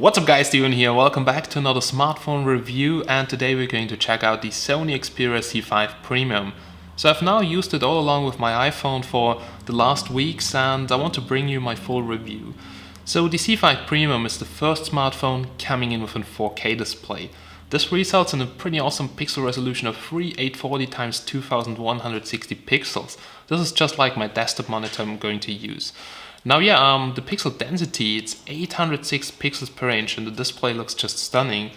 What's up guys, Steven here, welcome back to another smartphone review, and today we're going to check out the Sony Xperia Z5 Premium. So I've now used it all along with my iPhone for the last weeks and I want to bring you my full review. So the Z5 Premium is the first smartphone coming in with a 4K display. This results in a pretty awesome pixel resolution of 3840x2160 pixels. This is just like my desktop monitor I'm going to use. Now the pixel density, it's 806 pixels per inch and the display looks just stunning.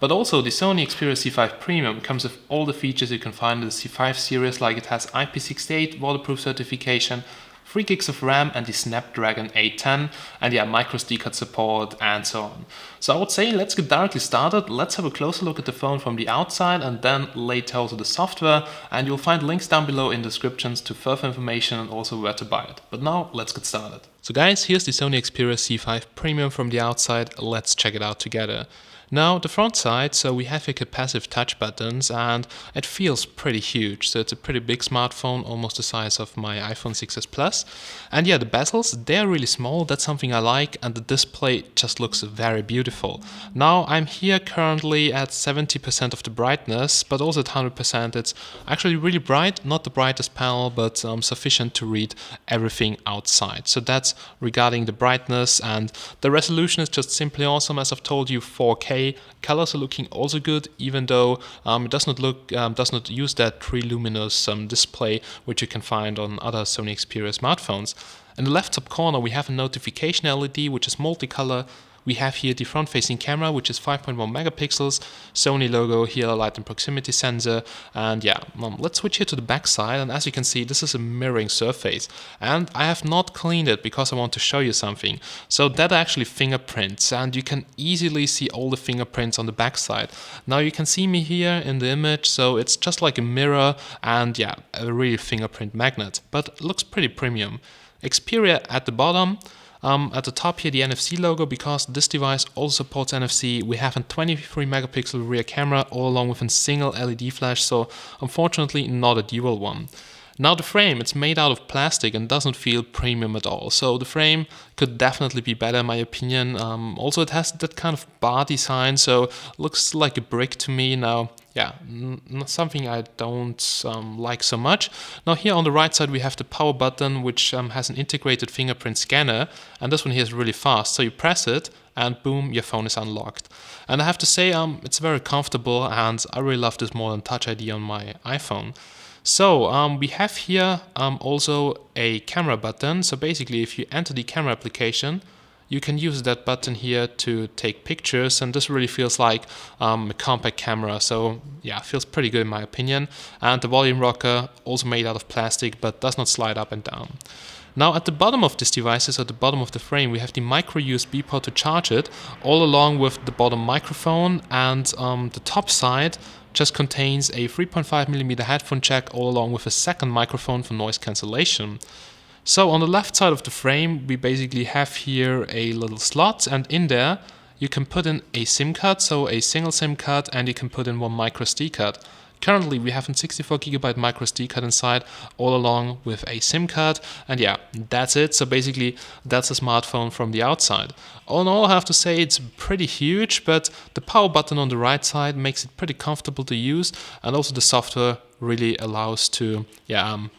But also the Sony Xperia Z5 Premium comes with all the features you can find in the Z5 series, like it has IP68 waterproof certification, 3 gigs of RAM and the Snapdragon 810, and micro SD card support and so on. So I would say let's get directly started, let's have a closer look at the phone from the outside and then later also the software, and you'll find links down below in descriptions to further information and also where to buy it. But now let's get started. So guys, here's the Sony Xperia Z5 Premium from the outside, let's check it out together. Now the front side, so we have here capacitive touch buttons and it feels pretty huge. So it's a pretty big smartphone, almost the size of my iPhone 6s Plus. And the bezels, they're really small, that's something I like, and the display just looks very beautiful. Now I'm here currently at 70% of the brightness, but also at 100% it's actually really bright, not the brightest panel, but sufficient to read everything outside. So that's regarding the brightness, and the resolution is just simply awesome. As I've told you, 4K. Colors are looking also good, even though it does not use that luminous display which you can find on other Sony Xperia smartphones. In the left top corner we have a notification LED which is multicolor. We have here the front-facing camera, which is 5.1 megapixels, Sony logo here, light and proximity sensor, and let's switch here to the back side, and as you can see, this is a mirroring surface, and I have not cleaned it because I want to show you something. So that are actually fingerprints, and you can easily see all the fingerprints on the back side. Now you can see me here in the image, so it's just like a mirror, and a real fingerprint magnet, but it looks pretty premium. Xperia at the bottom. At the top here the NFC logo, because this device also supports NFC. We have a 23 megapixel rear camera all along with a single LED flash, so unfortunately not a dual one. Now the frame, it's made out of plastic and doesn't feel premium at all, so the frame could definitely be better in my opinion. Also it has that kind of bar design, so looks like a brick to me. Now not something I don't like so much. Now here on the right side we have the power button, which has an integrated fingerprint scanner, and this one here is really fast, so you press it and boom, your phone is unlocked. And I have to say it's very comfortable, and I really love this more than Touch ID on my iPhone. So we have here also a camera button. So basically if you enter the camera application, you can use that button here to take pictures, and this really feels like a compact camera, so it feels pretty good in my opinion. And the volume rocker, also made out of plastic but does not slide up and down. Now at the bottom of this device, at the bottom of the frame, we have the micro USB port to charge it, all along with the bottom microphone, and the top side just contains a 3.5mm headphone jack all along with a second microphone for noise cancellation. So on the left side of the frame we basically have here a little slot, and in there you can put in a SIM card, so a single SIM card, and you can put in one micro SD card. Currently we have a 64GB micro SD card inside, all along with a SIM card, and that's it. So basically that's a smartphone from the outside. All in all, I have to say it's pretty huge, but the power button on the right side makes it pretty comfortable to use, and also the software really allows to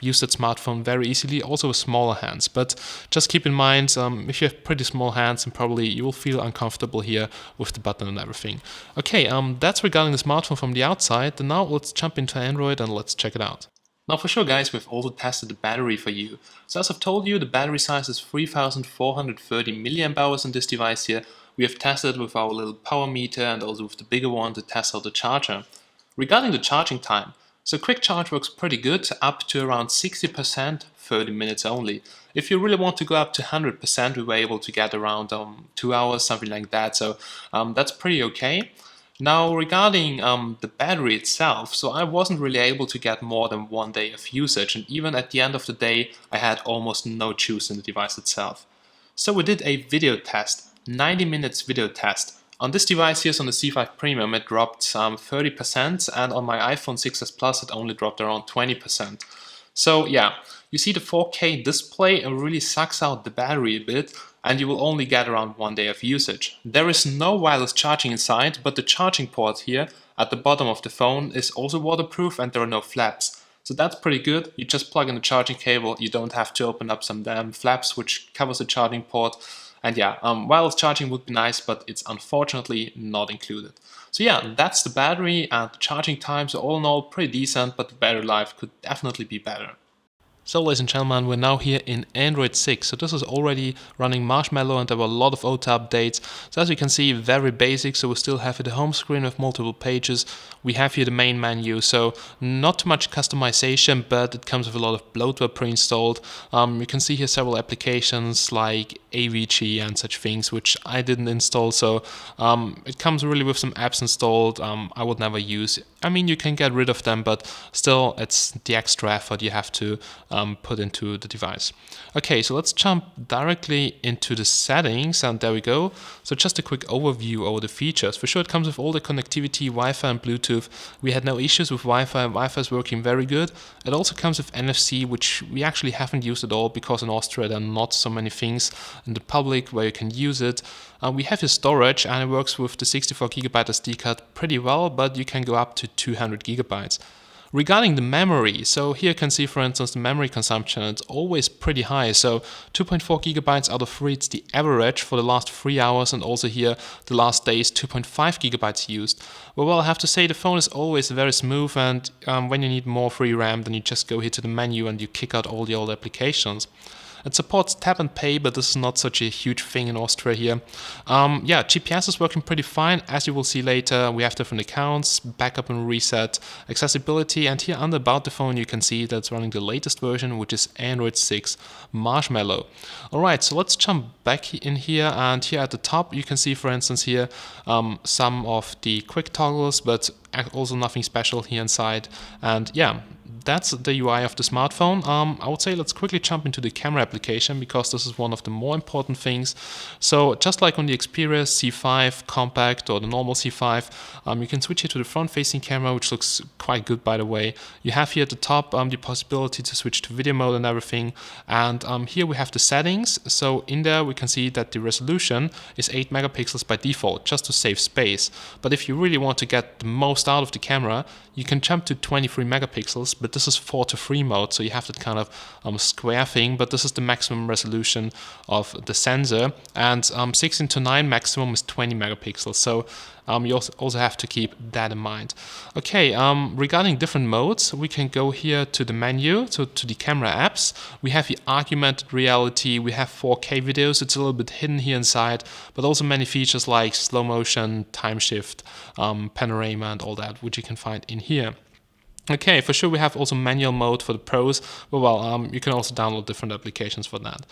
use that smartphone very easily, also with smaller hands. But just keep in mind, if you have pretty small hands, then probably you will feel uncomfortable here with the button and everything. Okay, that's regarding the smartphone from the outside. And now let's jump into Android and let's check it out. Now for sure guys, we've also tested the battery for you. So as I've told you, the battery size is 3430 mAh in this device here. We have tested with our little power meter and also with the bigger one to test out the charger. Regarding the charging time, so quick charge works pretty good, up to around 60%, 30 minutes only. If you really want to go up to 100%, we were able to get around 2 hours, something like that, so that's pretty okay. Now regarding the battery itself, so I wasn't really able to get more than 1 day of usage, and even at the end of the day I had almost no juice in the device itself. So we did a video test, 90 minutes video test. On this device here, so on the Z5 Premium, it dropped 30%, and on my iPhone 6s Plus it only dropped around 20%. So you see the 4K display really sucks out the battery a bit, and you will only get around 1 day of usage. There is no wireless charging inside, but the charging port here at the bottom of the phone is also waterproof and there are no flaps. So that's pretty good. You just plug in the charging cable, you don't have to open up some damn flaps which covers the charging port. And yeah, wireless charging would be nice, but it's unfortunately not included. So yeah, that's the battery, and the charging times are all in all pretty decent, but the battery life could definitely be better. So ladies and gentlemen, we're now here in Android 6. So this is already running Marshmallow and there were a lot of OTA updates. So as you can see, very basic. So we still have here the home screen with multiple pages. We have here the main menu. So not too much customization, but it comes with a lot of bloatware pre-installed. You can see here several applications like AVG and such things, which I didn't install. So it comes really with some apps installed I would never use. I mean, you can get rid of them, but still it's the extra effort you have to put into the device. Okay, so let's jump directly into the settings, and there we go. So just a quick overview over the features. For sure, it comes with all the connectivity, Wi-Fi and Bluetooth. We had no issues with Wi-Fi. Wi-Fi is working very good. It also comes with NFC, which we actually haven't used at all because in Austria there are not so many things in the public where you can use it. We have your storage, and it works with the 64GB SD card pretty well, but you can go up to 200GB. Regarding the memory, so here you can see, for instance, the memory consumption. It's always pretty high. So 2.4GB out of 3, it's the average for the last 3 hours, and also here the last days 2.5GB used. Well, I have to say the phone is always very smooth, and when you need more free RAM, then you just go here to the menu and you kick out all the old applications. It supports tap and pay, but this is not such a huge thing in Austria here. Yeah, GPS is working pretty fine. As you will see later, we have different accounts, backup and reset, accessibility, and here under About the Phone you can see that it's running the latest version, which is Android 6 Marshmallow. Alright, so let's jump back in here, and here at the top you can see, for instance, here some of the quick toggles, but also nothing special here inside. And yeah, that's the UI of the smartphone. I would say let's quickly jump into the camera application, because this is one of the more important things. So just like on the Xperia Z5 Compact or the normal Z5, you can switch here to the front-facing camera, which looks quite good, by the way. You have here at the top the possibility to switch to video mode and everything. And here we have the settings. So in there we can see that the resolution is 8 megapixels by default, just to save space. But if you really want to get the most out of the camera, you can jump to 23 megapixels, but this is 4:3 mode, so you have that kind of square thing, but this is the maximum resolution of the sensor, and 16:9 maximum is 20 megapixels, so you also have to keep that in mind. Okay, regarding different modes, we can go here to the menu, to the camera apps. We have the augmented reality, we have 4K videos, it's a little bit hidden here inside, but also many features like slow motion, time shift, panorama and all that, which you can find in here. Okay, for sure we have also manual mode for the pros, but well, you can also download different applications for that.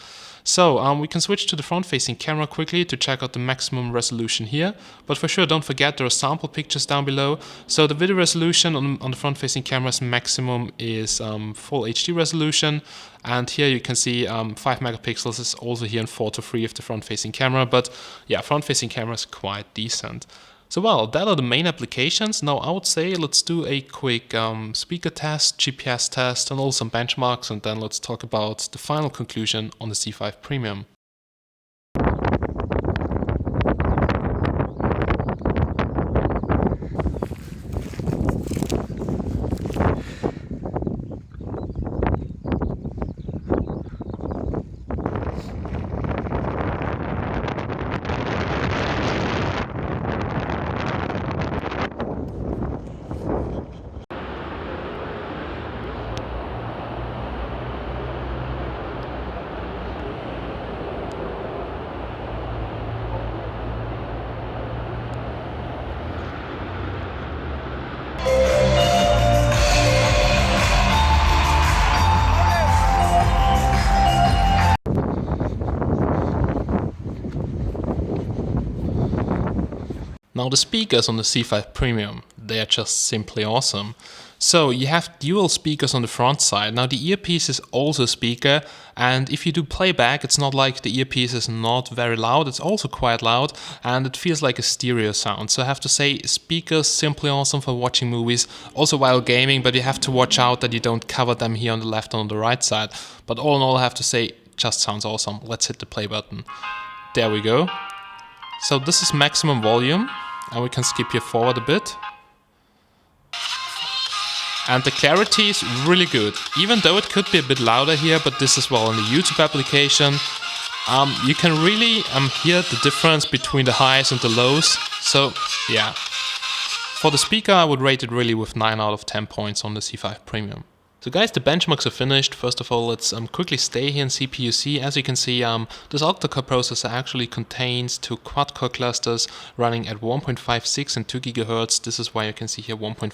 So we can switch to the front-facing camera quickly to check out the maximum resolution here, but for sure don't forget there are sample pictures down below. So the video resolution on the front-facing camera's maximum is full HD resolution, and here you can see 5 megapixels is also here in 4:3 of the front-facing camera, but yeah, front-facing camera is quite decent. So well, that are the main applications. Now I would say let's do a quick speaker test, GPS test, and also some benchmarks, and then let's talk about the final conclusion on the Z5 Premium. Now the speakers on the Z5 Premium, they are just simply awesome. So you have dual speakers on the front side. Now the earpiece is also a speaker, and if you do playback, it's not like the earpiece is not very loud, it's also quite loud, and it feels like a stereo sound. So I have to say, speakers simply awesome for watching movies, also while gaming, but you have to watch out that you don't cover them here on the left and on the right side. But all in all, I have to say, just sounds awesome. Let's hit the play button. There we go. So this is maximum volume, and we can skip here forward a bit. And the clarity is really good, even though it could be a bit louder here, but this as well in the YouTube application. You can really hear the difference between the highs and the lows. So yeah, for the speaker I would rate it really with 9 out of 10 points on the C5 Premium. So guys, the benchmarks are finished. First of all, let's quickly stay here in CPU-C. As you can see, this octa-core processor actually contains 2 quad-core clusters running at 1.56 and 2 GHz. This is why you can see here 1.56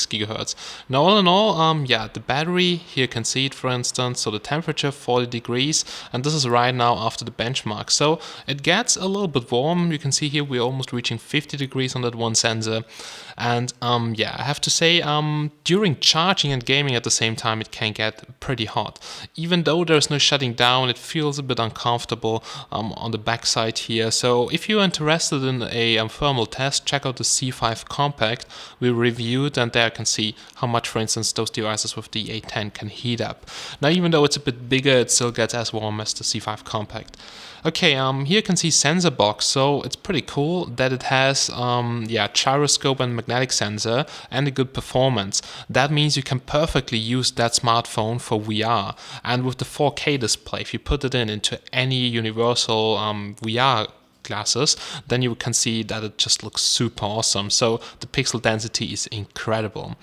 GHz. Now, all in all, yeah, the battery, here you can see it, for instance. So the temperature, 40 degrees, and this is right now after the benchmark. So it gets a little bit warm. You can see here we're almost reaching 50 degrees on that one sensor. And yeah, I have to say, during charging and gaming at the same time, it can get pretty hot. Even though there's no shutting down, it feels a bit uncomfortable on the backside here. So if you're interested in a thermal test, check out the C5 Compact we reviewed, and there you can see how much, for instance, those devices with the A10 can heat up. Now, even though it's a bit bigger, it still gets as warm as the C5 Compact. Okay, here you can see sensor box, so it's pretty cool that it has yeah, gyroscope and magnetic sensor and a good performance. That means you can perfectly use that smartphone for VR. And with the 4K display, if you put it into any universal VR glasses, then you can see that it just looks super awesome. So the pixel density is incredible.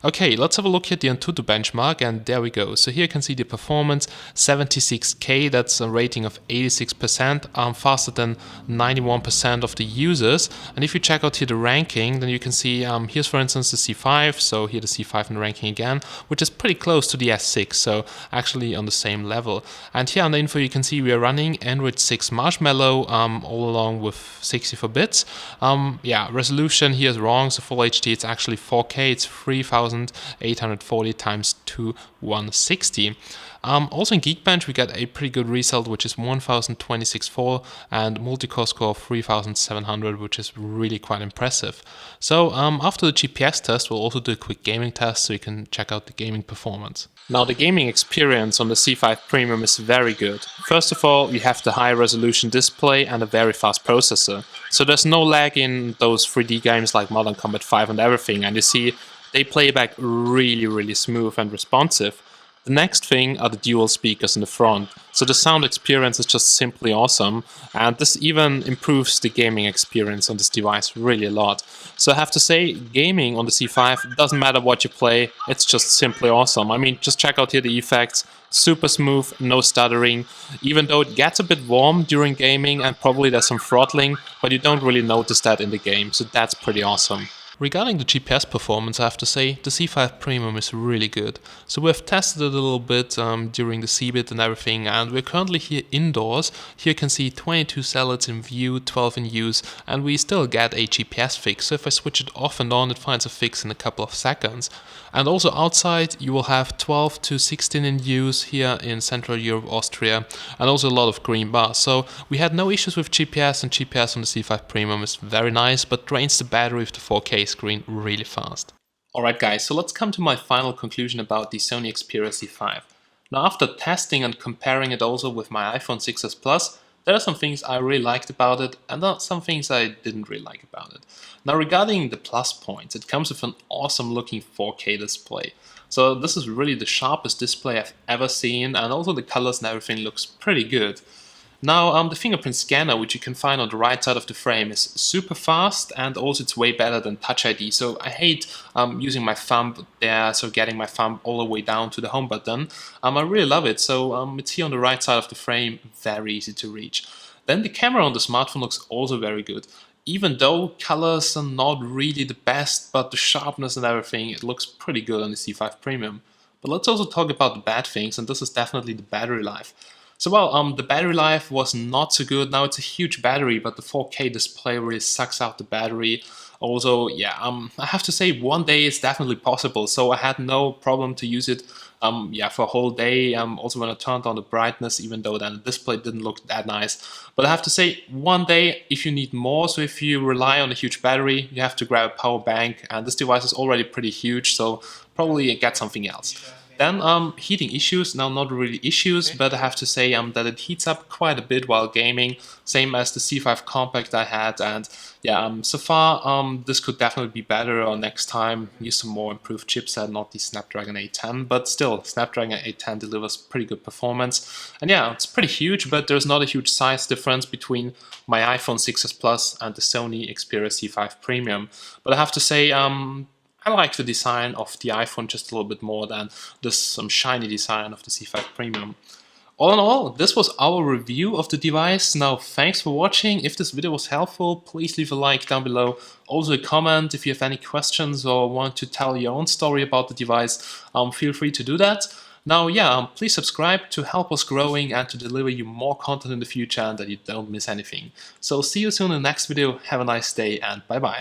Okay, let's have a look at the Antutu benchmark, and there we go. So here you can see the performance, 76K, that's a rating of 86%, faster than 91% of the users. And if you check out here the ranking, then you can see here's, for instance, the C5, so here the C5 in the ranking again, which is pretty close to the S6, so actually on the same level. And here on the info you can see we are running Android 6 Marshmallow all along with 64 bits. Yeah, resolution here is wrong, so full HD, it's actually 4K, it's 3840 times 2160. Also in Geekbench we got a pretty good result, which is 1026.4, and multi-core score of 3700, which is really quite impressive. So after the GPS test, we'll also do a quick gaming test so you can check out the gaming performance. Now, the gaming experience on the C5 Premium is very good. First of all, you have the high resolution display and a very fast processor. So there's no lag in those 3D games like Modern Combat 5 and everything, and you see they play back really smooth and responsive. The next thing are the dual speakers in the front. So the sound experience is just simply awesome, and this even improves the gaming experience on this device really a lot. So I have to say, gaming on the C5, doesn't matter what you play, it's just simply awesome. I mean, just check out here the effects, super smooth, no stuttering, even though it gets a bit warm during gaming and probably there's some throttling, but you don't really notice that in the game, so that's pretty awesome. Regarding the GPS performance, I have to say, the C5 Premium is really good. So we've tested it a little bit during the CeBIT and everything, and we're currently here indoors. Here you can see 22 satellites in view, 12 in use, and we still get a GPS fix. So if I switch it off and on, it finds a fix in a couple of seconds. And also outside, you will have 12 to 16 in use here in Central Europe, Austria, and also a lot of green bars. So we had no issues with GPS, and GPS on the C5 Premium is very nice, but drains the battery with the 4K screen really fast. Alright guys, so let's come to my final conclusion about the Sony Xperia Z5. Now, after testing and comparing it also with my iPhone 6s Plus, there are some things I really liked about it, and there are some things I didn't really like about it. Now, regarding the plus points, it comes with an awesome looking 4K display. So this is really the sharpest display I've ever seen, and also the colors and everything looks pretty good. Now, the fingerprint scanner, which you can find on the right side of the frame, is super fast, and also it's way better than Touch ID. So I hate using my thumb there, so getting my thumb all the way down to the home button. I really love it. So it's here on the right side of the frame, very easy to reach. Then the camera on the smartphone looks also very good. Even though colors are not really the best, but the sharpness and everything, it looks pretty good on the C5 Premium. But let's also talk about the bad things, and this is definitely the battery life. So well, the battery life was not so good. Now it's a huge battery, but the 4K display really sucks out the battery. Also, yeah, I have to say 1 day is definitely possible, so I had no problem to use it yeah, for a whole day. Also when I turned on the brightness, even though then the display didn't look that nice. But I have to say 1 day if you need more, so if you rely on a huge battery, you have to grab a power bank, and this device is already pretty huge, so probably get something else. Then heating issues, now not really issues, but I have to say that it heats up quite a bit while gaming, same as the C5 Compact I had, and yeah, so far this could definitely be better, or next time use some more improved chipset, not the Snapdragon 810, but still, Snapdragon 810 delivers pretty good performance, and yeah, it's pretty huge, but there's not a huge size difference between my iPhone 6s Plus and the Sony Xperia Z5 Premium, but I have to say I like the design of the iPhone just a little bit more than this shiny design of the C5 Premium. All in all, this was our review of the device. Now, thanks for watching. If this video was helpful, please leave a like down below. Also a comment if you have any questions or want to tell your own story about the device, feel free to do that. Now, yeah, please subscribe to help us growing and to deliver you more content in the future and that you don't miss anything. So see you soon in the next video. Have a nice day and bye bye.